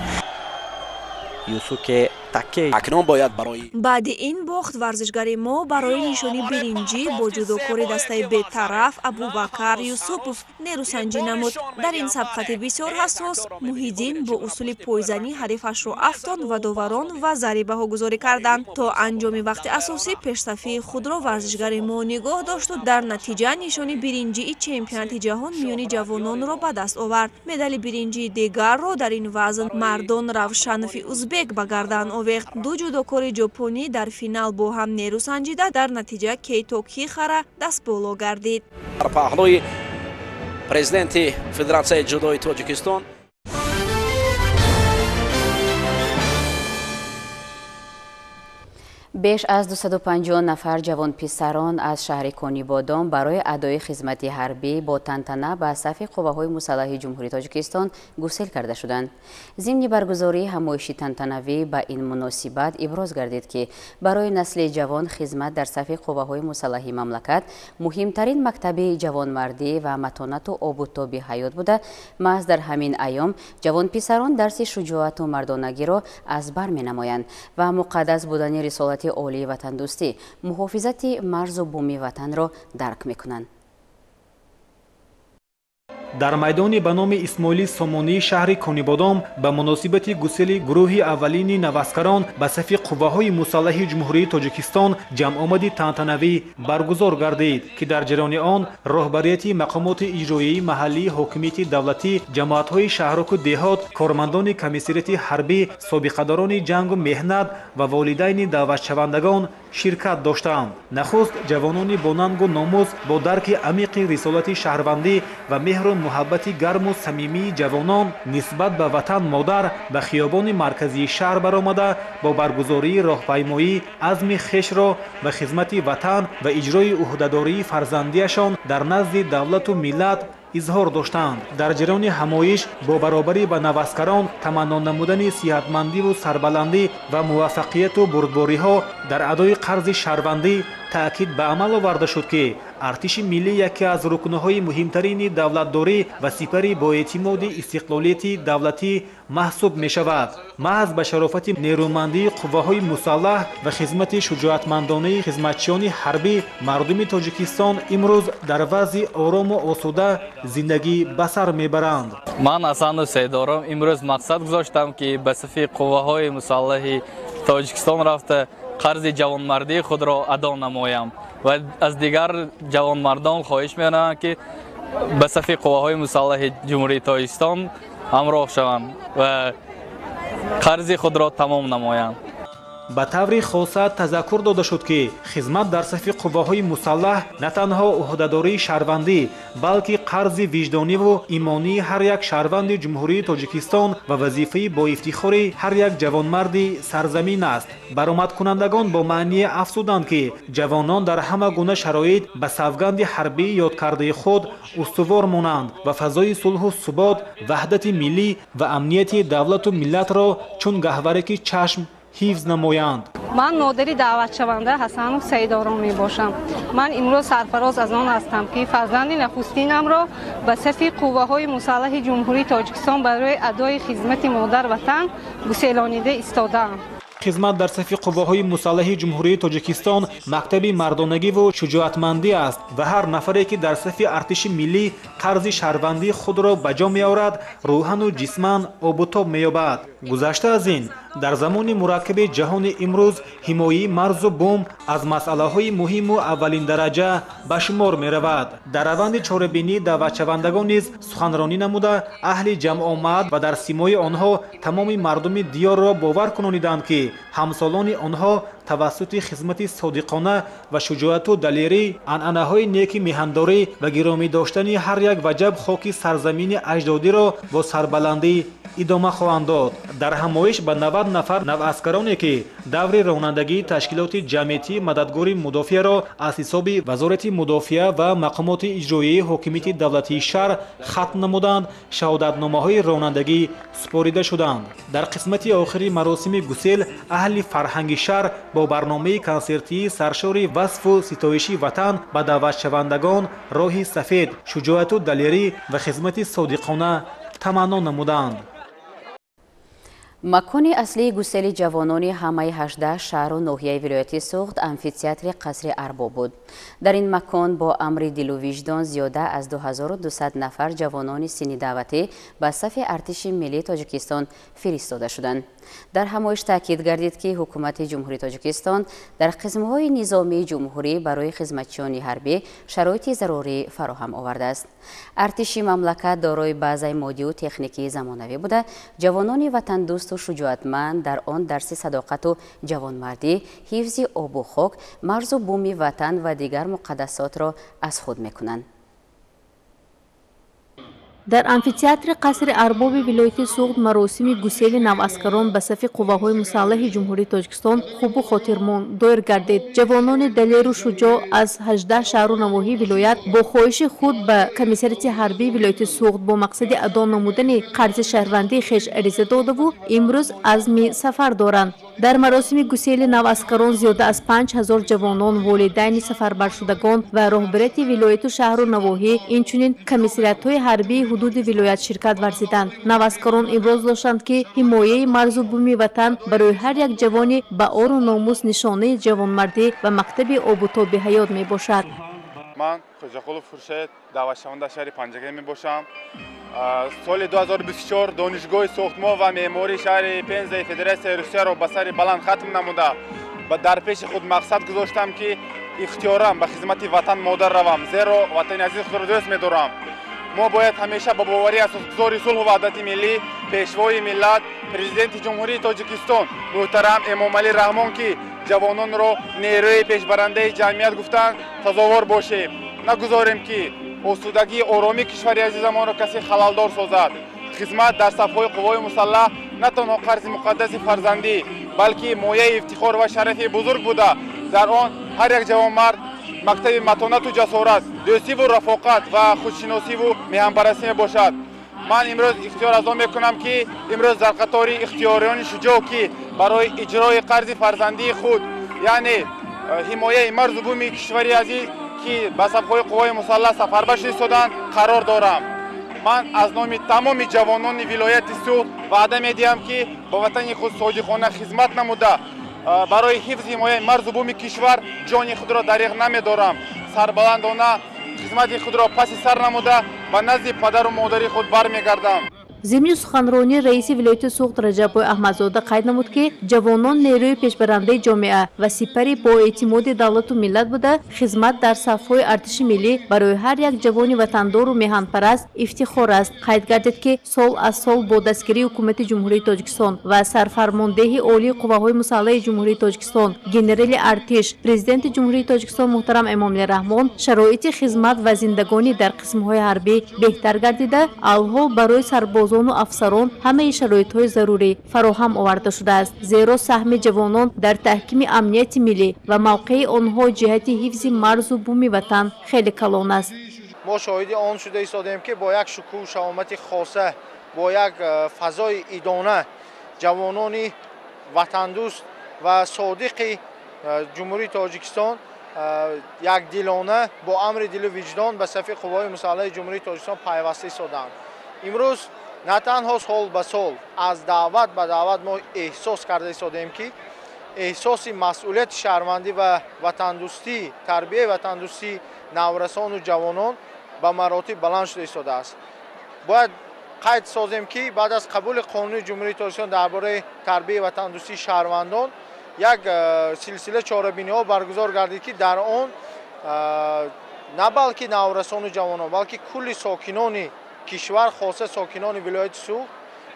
Speaker 9: баъди ин бохт варзишгари мо барои нишони биринҷӣ бо ҷудокори дастаи бетараф Абубакар Юсупов нерӯсанҷӣ намуд. дар ин сабқати бисёр ҳассос Муҳиддин бо усули пойзанӣ ҳарифашро афтонд ва доварон ва зарибаҳогузорӣ карданд. то анҷоми вақти асосӣ пешсафии худро варзишгари мо нигоҳ дошту дар натиҷа нишони биринҷии чемпионати ҷаҳон миёни ҷавононро ба даст овард. медали биринҷии дигарро дар ин вазн Мардон Равшанови узбек ба гардан овехт. ду ҷудокори ҷопонӣ дар финал бо ҳам нерӯ санҷида дар натиҷа Кейто Кихара дастболо гардид.
Speaker 10: паҳлӯи президенти Федератсияи ҷудои Тоҷикистон
Speaker 1: беш аз 250 нафар ҷавонписарон аз шаҳри Конибодон барои адои хизмати ҳарбӣ бо тантана ба сафи қувваҳои мусаллаҳи ҷумҳурии Тоҷикистон гусел карда шуданд. зимни баргузории ҳамоиши тантанавӣ ба ин муносибат иброз гардид ки барои насли ҷавон хизмат дар сафи қувваҳои мусаллаҳи мамлакат муҳимтарин мактаби ҷавонмардӣ ва матонату обутоби ҳаёт буда, маҳз дар ҳамин айём ҷавонписарон дарси шуҷоату мардонагиро аз бар менамоянд ва муқаддас будани рисолати олии ватандӯстӣ, муҳофизати марзу бӯми ватанро дарк мекунанд.
Speaker 11: дар майдони ба номи Исмоили Сомонии шаҳри Конибодон ба муносибати гусели гурӯҳи аввалини наваскарон ба сафи қувваҳои мусаллаҳи ҷумҳурии Тоҷикистон ҷамъомади тантанавӣ баргузор гардид ки дар ҷарони он роҳбарияти мақомоти иҷроии маҳаллии ҳокимияти давлатӣ, ҷамоатҳои шаҳроку деҳот, кормандони комиссарияти ҳарбӣ, собиқадорони ҷангу меҳнат ва волидайни даъватшавандагон ширкат доштанд. нахуст ҷавонони бо нангу номус бо дарки амиқи рисолати шаҳрвандӣ ва меҳру муҳаббати гарму самимии ҷавонон нисбат ба ватан модар ба хиёбони марказии шаҳр баромада бо баргузории роҳпаймоӣ азми хешро ба хизмати ватан ва иҷрои уҳдадории фарзандиашон дар назди давлату миллат изҳор доштанд. дар ҷараёни ҳамоиш бо баробарӣ ба навазкарон таманно намудани сиҳатмандиву сарбаландӣ ва муваффақияту бурдбориҳо дар адои қарзи шаҳрвандӣ таъкид ба амал оварда шуд ки артиши миллӣ яке аз рукнҳои муҳимтарини давлатдорӣ ва сипари боэътимоди истиқлолияти давлатӣ маҳсуб мешавад. маҳз ба шарофати нерӯмандии қувваҳои мусаллаҳ ва хизмати шуҷоатмандонаи хизматчиёни ҳарбӣ мардуми тоҷикистон имрӯз дар вазъи орому осуда зиндагӣ ба сар мебаранд.
Speaker 12: ман асану сейдором имрӯз мақсад гузоштам ки ба сафи қувваҳои мусаллаҳи тоҷикистон рафта қарзи ҷавонмардии худро адо намоям ва аз дигар ҷавонмардон хоҳиш мекунам ки ба сафи қувваҳои мусаллаҳи ҷумҳурии тоҷикистон ҳамроҳ шаванд ва қарзи худро тамом намоям.
Speaker 11: ба таври хоса тазаккур дода шуд ки хизмат дар сафи қувваҳои мусаллаҳ на танҳо уҳдадории шаҳрвандӣ балки қарзи виҷдониву имонии ҳар як шаҳрванди ҷумҳурии тоҷикистон ва вазифаи боифтихори ҳар як ҷавонмарди сарзамин аст. баромадкунандагон бо маъние афзуданд ки ҷавонон дар ҳама гуна шароит ба савганди ҳарбии ёдкардаи худ устувор монанд ва фазои сулҳу субот ваҳдати миллӣ ва амнияти давлату миллатро чун гаҳвараки чашм ҳифз намоянд.
Speaker 13: ман модари даъватшаванда ҳасану саидором мебошам. ман имрӯз сарфароз аз он ҳастам ки фарзанди нахустинамро ба сафи қувваҳои мусаллаҳи ҷумҳурии тоҷикистон барои адои хизмати модар ватан гуселонида истодаам.
Speaker 11: хизмат дар сафи қувваҳои мусаллаҳи ҷумҳурии тоҷикистон мактаби мардонагиву шуҷоатмандӣ аст ва ҳар нафаре ки дар сафи артиши миллӣ қарзи шаҳрвандии худро ба ҷо меорад рӯҳану ҷисман обутоб меёбад. гузашта аз ин дар замони мураккаби ҷаҳони имрӯз ҳимояи марзу бум аз масъалаҳои муҳиму аввалин дараҷа ба шумор меравад. дар раванди чорабинӣ даъватшавандагон низ суханронӣ намуда аҳли ҷамъомад ва дар симои онҳо тамоми мардуми диёрро бовар кунониданд ки ҳамсолони онҳо тавассути хизмати содиқона ва шуҷоату далерӣ анъанаҳои неки меҳандорӣ ва гиромӣ доштани ҳар як ваҷаб хоки сарзамини аҷдодиро бо сарбаландӣ идома хоҳанд дод. дар ҳамоиш ба 90 нафар навъаскароне ки даври ронандагии ташкилоти ҷамъиятии мададгори мудофиаро аз ҳисоби вазорати мудофиа ва мақомоти иҷроияи ҳокимияти давлатии шаҳр хатм намуданд шаҳодатномаҳои ронандагӣ супорида шуданд. дар қисмати охири маросими гусел аҳли фарҳанги шаҳр бо барномаи консертии саршори васфу ситоиши ватан ба даъватшавандагон роҳи сафед шуҷоату далерӣ ва хизмати содиқона таманно намуданд.
Speaker 1: макони аслии гусели ҷавонони ҳамаи 18 шаҳру ноҳияи вилояти суғд амфитеатри қасри арбоб буд. дар ин макон бо амри дилу виҷдон зиёда аз 2200 нафар ҷавонони синни даъватӣ ба сафи артиши миллии тоҷикистон фиристода шуданд. дар ҳамоиш таъкид гардид ки ҳукумати ҷумҳурии тоҷикистон дар қисмҳои низомии ҷумҳурӣ барои хизматчиёни ҳарбӣ шароити зарурӣ фароҳам овардааст. артиши мамлакат дорои базаи моддию техникии замонавӣ буда ҷавонони ватандӯсту шуҷоатманд дар он дарси садоқату ҷавонмардӣ ҳифзи обу хок марзу буми ватан ва дигар муқаддасотро аз худ мекунанд.
Speaker 14: дар амфитеатри қасри арбоби вилояти суғд маросими гусели навъаскарон ба сафи қувваҳои мусаллаҳи ҷумҳурии тоҷикистон хубу хотирмон доир гардид. ҷавонони далеру шуҷоъ аз 18 шаҳру навоҳии вилоят бо хоҳиши худ ба комиссарияти ҳарбии вилояти суғд бо мақсади адо намудани қарзи шаҳрвандии хеш ариза додаву имрӯз азми сафар доранд. дар маросими гусели навъаскарон зиёда аз 5000 ҷавонон волидайни сафарбаршудагон ва роҳбарияти вилояту шаҳру навоҳӣ инчунин комиссариятҳои ҳарбии ҳудуди вилоят ширкат варзиданд. навъаскарон иброз доштанд ки ҳимояи марзу буми ватан барои ҳар як ҷавони ба ору номус нишонаи ҷавонмардӣ ва мактаби обутоби ҳаёт мебошад.
Speaker 15: ман хоҷақулов хуршед даъватшаванда шаҳри панҷагай мебошам. соли 2024 донишгоҳи сохтмон ва меъмории шаҳри пензаи федератсияи русияро ба сари баланд хатм намуда дар пеши худ мақсад гузоштам ки ихтиёран ба хизмати ватан модар равам, зеро ватани азизи худро дӯст медорам. мо бояд ҳамеша ба боварӣ асосгузори сулҳу ваҳдати миллӣ пешвои миллат президенти ҷумҳурии тоҷикистон муҳтарам эмомалӣ раҳмон ки ҷавононро нерӯи пешбарандаи ҷамъият гуфтанд сазовор бошем. нагузорем ки осудагии ороми кишвари азизамонро касе халалдор созад. خدمت در صفهای قوای مسلح نه تنها قرض مقدس فرزندی بلکه مایه افتخار و شرف بزرگ بوده. در آن هر یک جوان مرد مکتب متانت و جسارت، دوستی و رفاقت و خودشناسی و میهن‌پرستی باشد. من امروز اختیار از آن میکنم که امروز در قطار اختیاریان شجاع که برای اجرای قرض فرزندی خود یعنی حمایه مرز و بوم کشوری عزیز که به صفهای قوای مسلح سفربشت ایستادند قرار دارم. من از نام تمام جوانان ولایت سوخت وعده میدهم که با وطن خود صادقانه خدمت نموده برای حفظ حمایه مرز و بوم کشور جان خود را دریغ نمیدارم. سربلندانه خدمت خود را پس سر نموده و نزد پدر و مادر خود برمیگردم.
Speaker 14: ضمن سخنرانی رئیس ولایت سوخت رجب‌پور احمدزاده قید نمود که جوانان نیروی پیشبرنده جامعه و سپری با اعتماد دولت و ملت بوده خدمت در صف‌های ارتش ملی برای هر یک جوان وطندار و میهن‌پرست افتخار است. قید گردید که سال از سال با دستگیری حکومت جمهوری تاجیکستان و سرفرماندهی عالی قواهای مسلح جمهوری تاجیکستان گنرال ارتش پرزیدنت جمهوری تاجیکستان محترم امامعلی رحمان شرایط خدمت و زندگانی در قسم‌های حربی بهتر گردیده الحال برای سرباز و افسران همه شرایط‌های ضروری فراهم آورده شده است، زیرا سهم جوانان در تحکیم امنیت ملی و موقع آنها جهت حفظ مرز و بوم وطن خیلی کلان است.
Speaker 16: ما شاهد آن شده ایستادیم که با یک شکوه و شهامت خاصه با یک فضای ایدانه جوانان وطن دوست و صادق جمهوری تاجیکستان یک دلانه با امر دل و وجدان به صف قوای مسلح جمهوری تاجیکستان پیوسته ایستادند. امروز نه تنها سال به سال از دعوت به دعوت ما احساس کرده ایستادیم که احساس مسئولیت شهروندی و وطن دوستی تربیت وطن دوستی نورسان و جوانان به مراتب بلند شده ایستاده است. باید قید سازیم که بعد از قبول قانون جمهوری تاجیکستان درباره تربیت وطن دوستی شهروندان یک سلسله چاره‌بینی ها برگزار گردید که در آن نه بلکه نورسان و جوانان بلکه کل ساکنان کشور خاصه ساکنان ولایت سوخت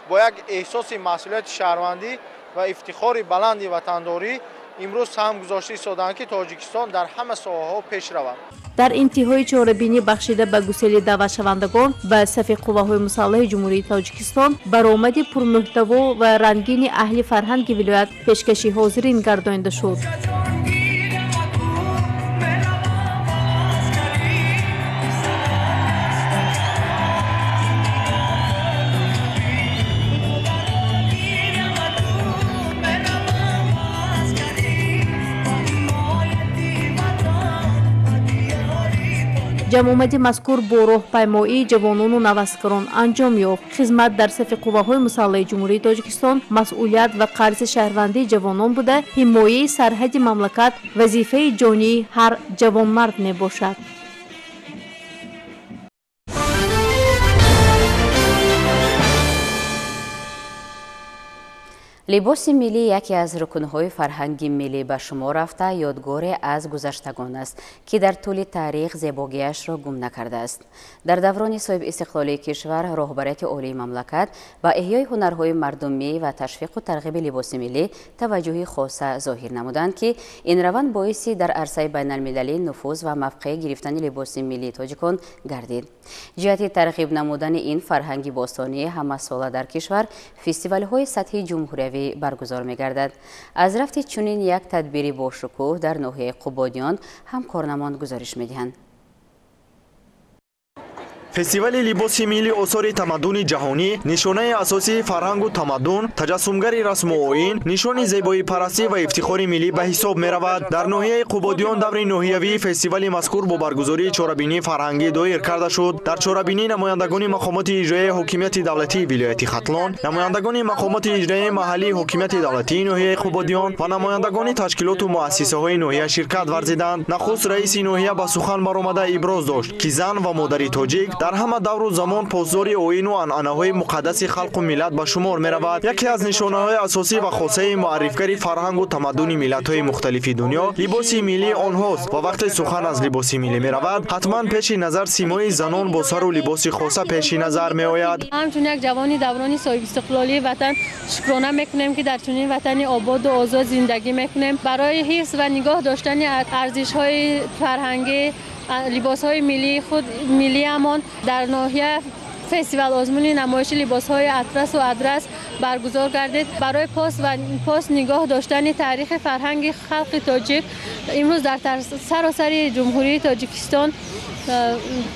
Speaker 16: با یک احساس مسئولیت شهروندی و افتخار بلند وطنداری امروز هم گذاشته ایستادند که تاجیکستان در همه ساحه‌ها پیش رود.
Speaker 14: در انتهای چهاره‌بینی بخشیده به گسیل دعوت شوندگان به صف قواهای مسلح جمهوری تاجیکستان برآمد پرمحتوا و رنگین اهل فرهنگ ولایت پیشکشی حاضرین گردانده شد. جمع‌آمد مذکور با راهپیمایی جوانان و نوسکران انجام یافت. خدمت در صف قواهای مسلح جمهوری تاجیکستان مسئولیت و قرض شهروندی جوانان بوده حمایه سرحد مملکت وظیفه جانی هر جوانمرد میباشد.
Speaker 1: لباس ملی یکی از رکن‌های فرهنگی ملی به شمار رفته یادگاری از گذشتگان است که در طول تاریخ زیبایی‌اش را گم نکرده است. در دوران صاحب استقلالی کشور رهبریت عالی مملکت و احیای هنرهای مردمی و تشویق و ترغیب لباس ملی توجه خاص ظاهر نمودند که این روند باعث در عرصه بین‌المللی نفوذ و موقع گرفتن لباس ملی تاجیکان گردید. جهت ترغیب نمودن این فرهنگی باستانی همه ساله در کشور فستیوال‌های سطحی جمهوری برگزار می‌گردد. از رفت چنین یک تدبیر با شکوه در ناحیه قبادیان همکارنمان گزارش می‌دهند.
Speaker 17: فستیوال لباس ملی آثار تمدن جهانی نشانه اساسی فرهنگ و تمدن، تجسمگر رسم و آیین، نشان زیبایی پرستی و افتخار ملی به حساب می رود. در ناحیه قبادیان دور ناحیوی فستیوال مذکور با برگزاری چهاره‌بینی فرهنگی دایر کرده شد. در چهاره‌بینی نمایندگان مقامات اجرایی حکومت دولتی ولایت ختلان، نمایندگان مقامات اجرایی محلی حکومت دولتی ناحیه قبادیان و نمایندگان تشکیلات و مؤسسه‌های ناحیه شرکت ورزیدند. نخست رئیس ناحیه به سخن برآمده ابراز داشت که زن و مادری تاجیک در همه دور و زمان پاسداری آیین و عنعنه‌های مقدس خلق و ملت به شمار می رود. یکی از نشانه‌های اساسی و خاصه معرفی‌گر فرهنگ و تمدن ملت‌های مختلف دنیا لباس ملی آنهاست و وقتی سخن از لباس ملی می رود حتما پیش نظر سیمای زنان با سر و لباس خاصه پیش نظر می آید.
Speaker 13: همچون یک جوانی دوران صاحب استقلالی وطن شکرانه میکنیم که در چنین وطن آباد و آزاد زندگی میکنیم. برای حفظ و نگاه داشتن ارزش‌های فرهنگی لباس‌های ملی همان در ناحیه فستیوال آزمون نمایش لباس‌های اطلس و ادرس برگزار گردید. برای پاس نگاه داشتن تاریخ فرهنگ خلق تاجیک امروز در سراسر جمهوری تاجیکستان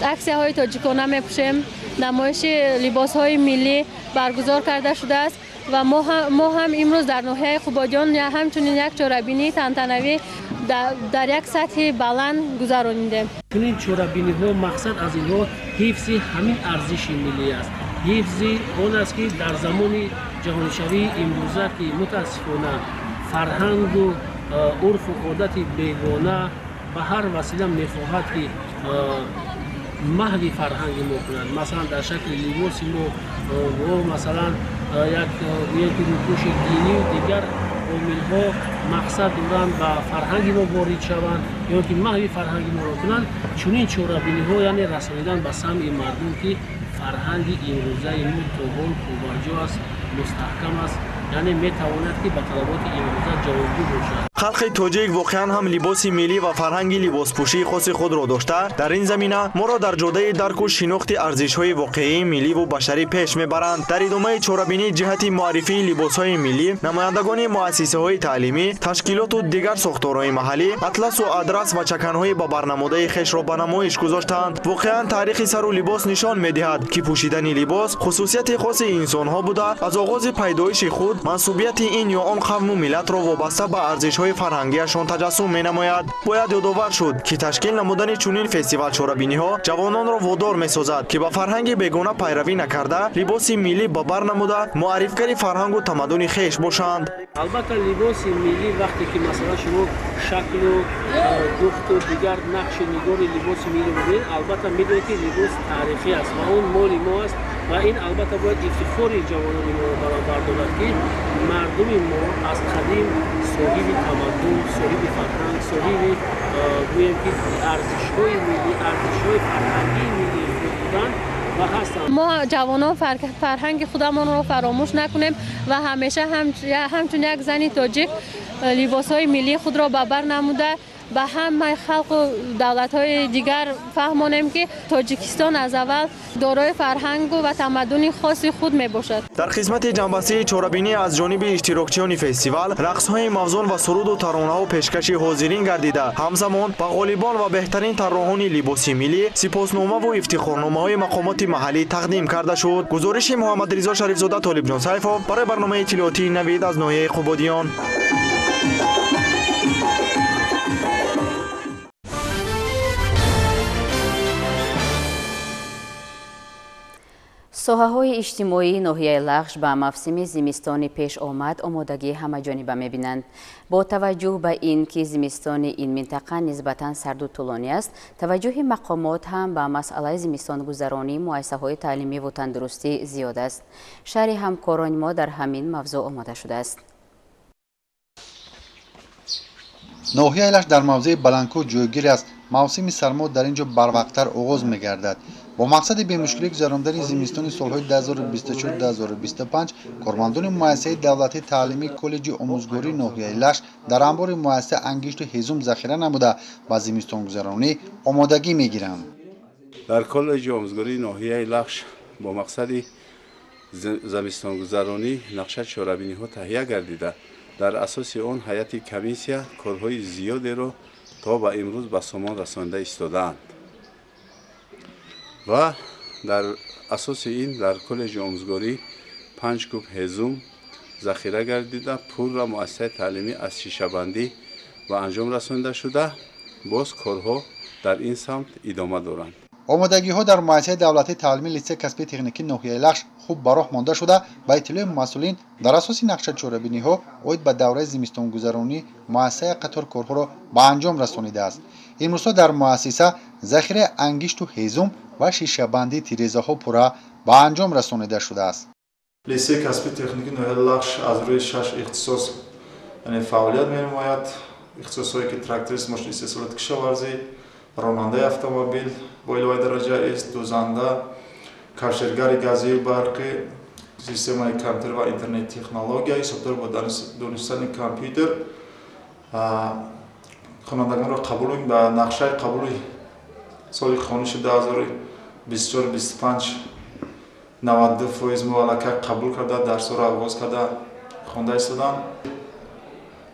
Speaker 13: عکس‌های تاجیکانه می‌پوشیم. نمایش لباس‌های ملی برگزار کرده شده است و ما هم امروز در ناحیه خوبادیان همچنین یک چهاره‌بینی تنتنوی در یک سطح بلند گذراندیم.
Speaker 18: این چهاره‌بینی‌ها مقصد از اینها حفظ همین ارزش ملی است. حفظ آن است که در زمان جهانشوی امروزه که متاسفانه فرهنگ و عرف و عادت بیگانه به هر وسیله می‌خواهد که محو فرهنگ ما کنند. مثلا در شکل لباس ما و مثلا یک روپوش دینی و دیگر عامل‌ها مقصد دارند به فرهنگ ما وارد شوند یا که محو فرهنگ ما را کنند. چنین چهاره‌بینی‌ها یعنی رسانیدن به سمع مردم که فرهنگ امروزه ما توان پابرجا است، مستحکم است، یعنی میتواند که به طلبات امروزه جوابگو باشد.
Speaker 17: خلق تاجیک واقعا هم لباس ملی و فرهنگ لباسپوشی خاص خود را داشته. در این زمینه ما را در جاده درک و شناخت ارزش‌های واقعی ملی و بشری پیش میبرند. در ادامه چهاره‌بینی جهت معرفی لباس‌های ملی، نمایندگان مؤسسه‌های تعلیمی، تشکیلات و دیگر ساختارهای محلی اطلس و ادرس و چکن‌های با برنموده خویش را به نمایش گذاشتند. واقعا تاریخ سر و لباس نشان می‌دهد که پوشیدن لباس خصوصیت خاص انسان‌ها بوده. از آغاز پیدایش خود منسوبیت این یا آن قوم و ملت را وابسته به ارزش‌های فرهنگیشان تجسم می‌نماید. باید یادآور شد که تشکیل نمودن چنین فستیوال چهاره‌بینی‌ها جوانان را وادار می‌سازد که به فرهنگ بیگانه پیروی نکرده لباس ملی به بر نموده معرفی‌گر فرهنگ و تمدن خویش باشند.
Speaker 18: البته لباس ملی وقتی که مثلا شما شکل و دخت و دیگر نقش نگار لباس ملی ببینید، البته می‌دونید که لباس تاریخی است و اون مال ما است و این البته باید افتخار جوانان ما را برآورد دارد که مردم ما از قدیم صاحب تمدن، صاحب فرهنگ، صاحب گویم که ارزش‌های ملی، ارزش‌های فرهنگی ملی بودند و هستند.
Speaker 13: ما جوانان فرهنگ خودمان را فراموش نکنیم و همیشه همچون یک زن تاجیک لباس‌های ملی خود را به بر نموده به همه خلق و دولت‌های دیگر فهمانیم که تاجیکستان از اول دارای فرهنگ و تمدن خاص خود میباشد.
Speaker 17: در قسمت جنبسته چهاره‌بینی از جانب اشتراکچیان فستیوال رقص‌های موزون و سرود و ترانه‌ها پیشکش حاضرین گردیده. همزمان به غالبان و بهترین طراحان لباس ملی سپاسنامه و افتخارنامه‌های مقامات محلی تقدیم کرده شد. گزارش محمد رضا شریفزاده طالبجان سیفov برای برنامه اطلاعاتی نوید از ناحیه قبادیان.
Speaker 1: соҳаҳои иҷтимоӣ ноҳияи лағш ба мавсими зимистони пеш омад омодагии ҳамаҷониба мебинанд. бо таваҷҷӯҳ ба ин ки зимистони ин минтақа нисбатан сарду тӯлонӣ аст, таваҷҷӯҳи мақомот ҳам ба масъалаи зимистонгузаронии муассисаҳои таълимиву тандурустӣ зиёд аст. шаҳри ҳамкорони мо дар ҳамин мавзӯъ омода шудааст.
Speaker 19: ноҳияи лағш дар мавзеи баландкӯҳ ҷойгир аст. мавсими сармо дар ин ҷо барвақттар оғоз мегардад. бо мақсади бемушкилӣ гузарондани зимистони солҳои 2024-2025 кормандони муассисаи давлатии таълимии коллеҷи омӯзгории ноҳияи лағш дар анбори муассиса ангишту ҳезум захира намуда ба зимистонгузаронӣ омодагӣ мегиранд.
Speaker 20: дар коллеҷи омӯзгории ноҳияи лағш бо мақсади зимистонгузаронӣ нақша чорабиниҳо таҳия гардида дар асоси он ҳайати комиссия корҳои зиёдеро то ба имрӯз ба сомон расонида истодаанд ва дар асоси ин дар коллеҷи омӯзгорӣ 5 куб ҳезум захира гардида пурра муассисаи таълимӣ аз шишабандӣ ба анҷом расонида шуда боз корҳо дар ин самт идома доранд.
Speaker 19: омодагиҳо дар муассисаи давлатии таълимии литсеи касбии техникии ноҳияи лағш хуб ба роҳ монда шуда ба иттилои масъулин дар асоси нақша чорабиниҳо оид ба давраи зимистонгузаронӣ муассисаи қатор корҳоро ба анҷом расонидааст. имрӯзҳо дар муассиса захираи ангишту ҳезум ва шишабандии тирезаҳо пурра ба анҷом расонида шудааст.
Speaker 8: литсеи касбии техникии ноҳияи лағш аз рӯи 6 ихтисос фаъолият менамояд. ихтисосҳое ки тракторист, мошини истеҳсолоти кишоварзӣ, ронандаи автомобил бо иловаи дараҷа ист, дӯзанда, кавшергари газию барқӣ, системаи компютер ва интернет технология, ҳисобдор бо донистани компютер. хонандагонро қабул ба нақшаи қабули
Speaker 21: соли хониши 2024-25 92% муаллака қабул карда дарсҳоро оғоз карда хонда истодам.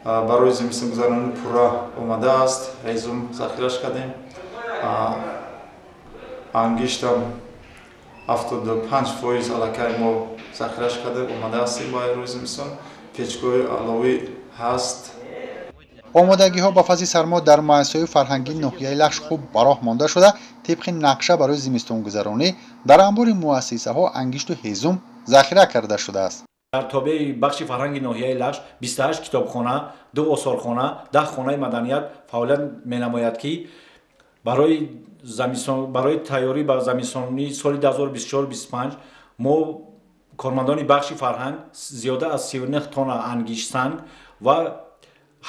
Speaker 21: Барои зимистон гузаронӣ пурра омадааст. Ҳезум захираш кардем. Ангиштам 75% аллакай мо захираш карда омадаастем ба рӯзи зимистон. Печкои аловӣ ҳаст.
Speaker 19: омодагиҳо ба фасли сармо дар муассисаҳои фарҳангии ноҳияи Лахш хуб бароҳ монда шуда, тибқи нақша барои зимистонгузаронӣ дар анбори муассисаҳо ангишту ҳезум захира карда шудааст.
Speaker 22: дар тобеи бахши фарҳанги ноҳияи Лахш 28 китобхона, 2 осорхона, 10 хонаи маданият фаъолият менамояд, ки барои тайёрӣ ба замистони соли 2024-25 мо кормандони бахши фарҳанг зиёда аз 39 тонна ангишт санг ва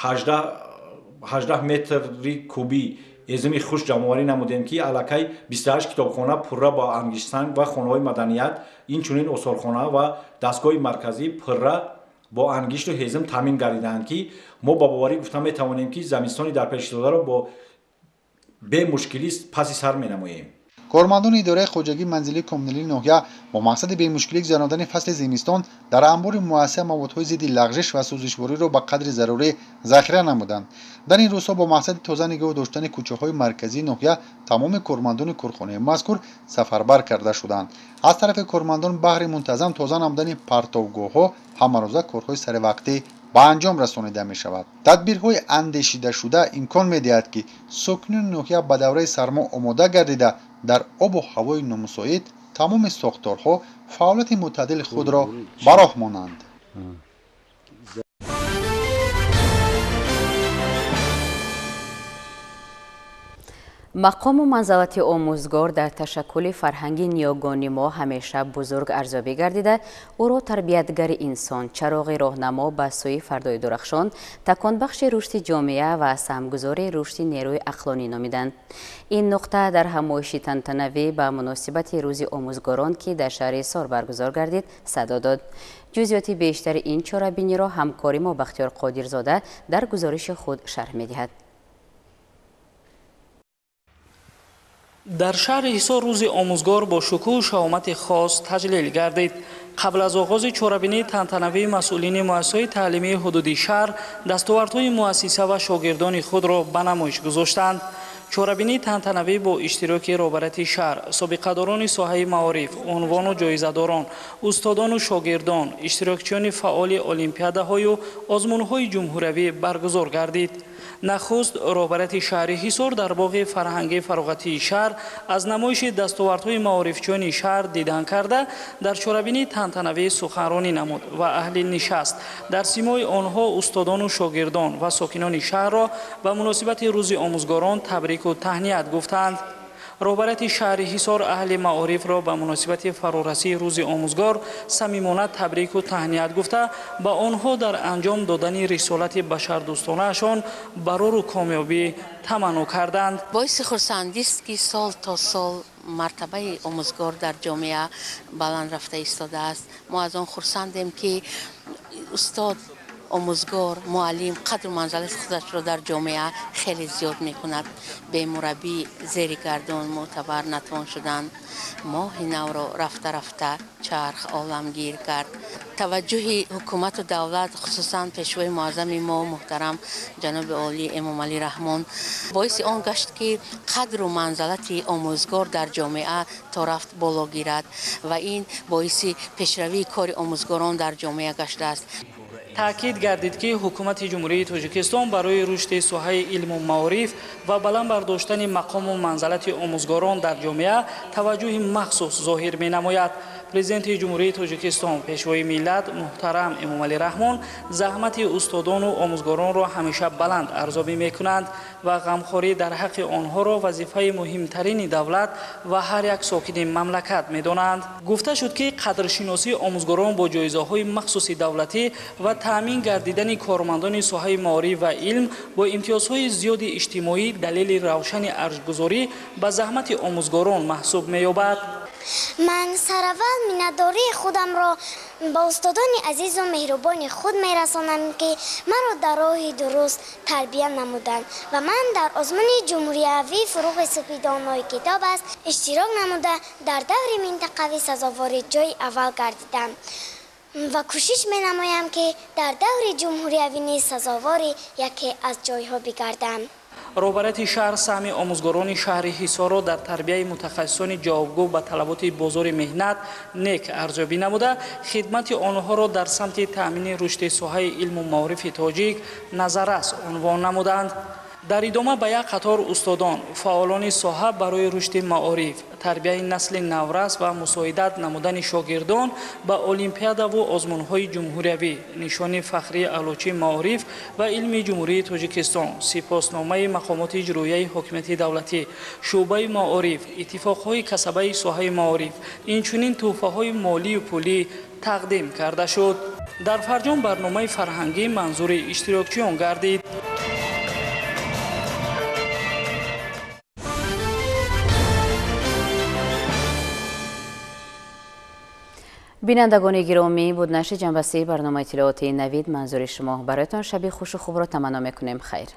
Speaker 22: 18 метри куби эзими хушк ҷамъоварӣ намудем, ки аллакай 28 китобхона пурра ба ангиштсанг ва хонаҳои маданият, инчунин осорхона ва дастгоҳи марказӣ пурра бо ангишту ҳезм таъмин гардиданд, ки мо ба боварӣ гуфта метавонем, ки замистони дар пешистодаро бо бемушкилӣ паси сар менамоем.
Speaker 19: кормандони идораи хоҷагии манзилии комилии ноҳия бо мақсади бемушкилӣ гузарондани фасли зимистон дар анбори муассиса маводҳои зидди лағжиш ва сӯзишвориро ба қадри зарурӣ захира намуданд. дар ин рӯзҳо бо мақсади тоза нигоҳ доштани кӯчаҳои марказии ноҳия тамоми кормандони корхонаи мазкур сафарбар карда шуданд. аз тарафи кормандон баҳри мунтазам тоза намудани партовгоҳҳо ҳамарӯза корҳои саривақтӣ ба анҷом расонида мешавад. тадбирҳои андешидашуда имкон медиҳад, ки сокинони ноҳия ба давраи сармо омода гардида дар обу ҳавои номусоид тамоми сохторҳо фаъолияти мӯътадили худро ба роҳ монанд.
Speaker 1: мақому манзалати омӯзгор дар ташаккули фарҳанги ниёгони мо ҳамеша бузург арзёбӣ гардида, ӯро тарбиятгари инсон, чароғи роҳнамо ба сӯи фардои дурахшон, таконбахши рушди ҷомеа ва самгузори рушди нерӯи ақлонӣ номиданд. ин нуқта дар ҳамоиши тантанавӣ ба муносибати рӯзи омӯзгорон, ки дар шаҳри Ҳисор баргузор гардид, садо дод. ҷузъиёти бештари ин чорабиниро ҳамкори мо Бахтиёр Қодирзода дар гузориши худ шарҳ медиҳад.
Speaker 23: дар шаҳри Ҳисор рӯзи омӯзгор бо шукӯҳу шаомати хос таҷлил гардид. қабл аз оғози чорабинии тантанавии масъулини муассисаҳои таълимии ҳудуди шаҳр дастовардҳои муассиса ва шогирдони худро ба намоиш гузоштанд. чорабинии тантанавӣ бо иштироки роҳбарияти шаҳр, собиқадорони соҳаи маориф, унвону ҷоизадорон, устодону шогирдон, иштирокчиёни фаъоли олимпиадаҳою озмунҳои ҷумҳуриявӣ баргузор гардид. нахуст роҳбарияти шаҳри Ҳисор дар боғи фарҳангии фароғатии шаҳр аз намоиши дастовардҳои маорифчиёни шаҳр дидан карда дар чорабинии тантанавӣ суханронӣ намуд ва аҳли нишаст дар симои онҳо устодону шогирдон ва сокинони шаҳрро ба муносибати рӯзи омӯзгорон табрику таҳният гуфтанд. роҳбарияти шаҳри Ҳисор аҳли маорифро ба муносибати фарорасии рӯзи омӯзгор самимона табрику таҳният гуфта, ба онҳо дар анҷом додани рисолати башардӯстонаашон барору комёбӣ таманнӯ карданд.
Speaker 24: боиси хурсандист, ки сол то сол мартабаи омӯзгор дар ҷомеа баланд рафта истодааст. мо аз он хурсандем, ки устод омӯзгор, муаллим қадру манзалати худашро дар ҷомеа хеле зиёд мекунад. бемураббӣ зери гардон мӯътабар натвон шудан. моҳи навро рафта рафта чарх оламгир кард. таваҷҷӯҳи ҳукумату давлат, хусусан пешвои муаззами мо муҳтарам ҷаноби олӣ эмомалӣ раҳмон боиси он гашт, ки қадру манзалати омӯзгор дар ҷомеа то рафт боло гирад ва ин боиси пешравии кори омӯзгорон дар ҷомеа гаштааст.
Speaker 23: таъкид гардид, ки ҳукумати ҷумҳурии Тоҷикистон барои рушди соҳаи илму маориф ва баланд бардоштани мақому манзалати омӯзгорон дар ҷомеа таваҷҷӯҳи махсус зоҳир менамояд. президенти ҷумҳурии Тоҷикистон, пешвои миллат муҳтарам Эмомалӣ Раҳмон заҳмати устодону омӯзгоронро ҳамеша баланд арзёбӣ мекунанд ва ғамхорӣ дар ҳаққи онҳоро вазифаи муҳимтарини давлат ва ҳар як сокини мамлакат медонанд. гуфта шуд, ки қадршиносии омӯзгорон бо ҷоизаҳои махсуси давлатӣ ва таъмин гардидани кормандони соҳаи маориф ва илм бо имтиёзҳои зиёди иҷтимоӣ далели равшани арзгузорӣ ба заҳмати омӯзгорон маҳсуб меёбад.
Speaker 25: ман сараввал миннатдории худамро
Speaker 2: با استادان عزیز و مهربان خود میرسانم که مرا در راه درست تربیت نمودند و من در آزمون جمهوری فروغ سپیدان‌های کتاب است اشتراک نموده در دور منطقوی سزاوار جای اول گردیدم و کوشش می نمایم که در دور جمهوری نیز سزاوار یکی از جایها بگردم.
Speaker 23: روبرت شهر سهمی آموزگاران شهر حصار در تربیه متخصصان جوابگو به طلبات بازار مهنت نیک ارزیابی نموده خدمت آنها را در سمت تأمین رشد ساحه علم و معارف تاجیک نظررس عنوان نمودند. در ادامه به یک قطار استادان فعالان ساحه برای رشد معارف تربیه نسل نورس و مساعدت نمودن شاگردان به المپیادا و آزمون‌های جمهوری نشان فخری علوچه معارف و علم جمهوری تاجیکستان سپاسنامه مقامات اجرایی حکومت دولتی شعبه معارف اتفاق‌های کسبه ساحه معارف اینچنین تحفه‌های مالی و پولی تقدیم کرده شد. در فرجام برنامه فرهنگی منظور اشتراکچیان گردید.
Speaker 1: بینندگان گرامی بود نشر جنبه 3 برنامه اطلاعاتی نوید منظور شما برایتان شب خوش و خوب را تمنا میکنیم. خیر.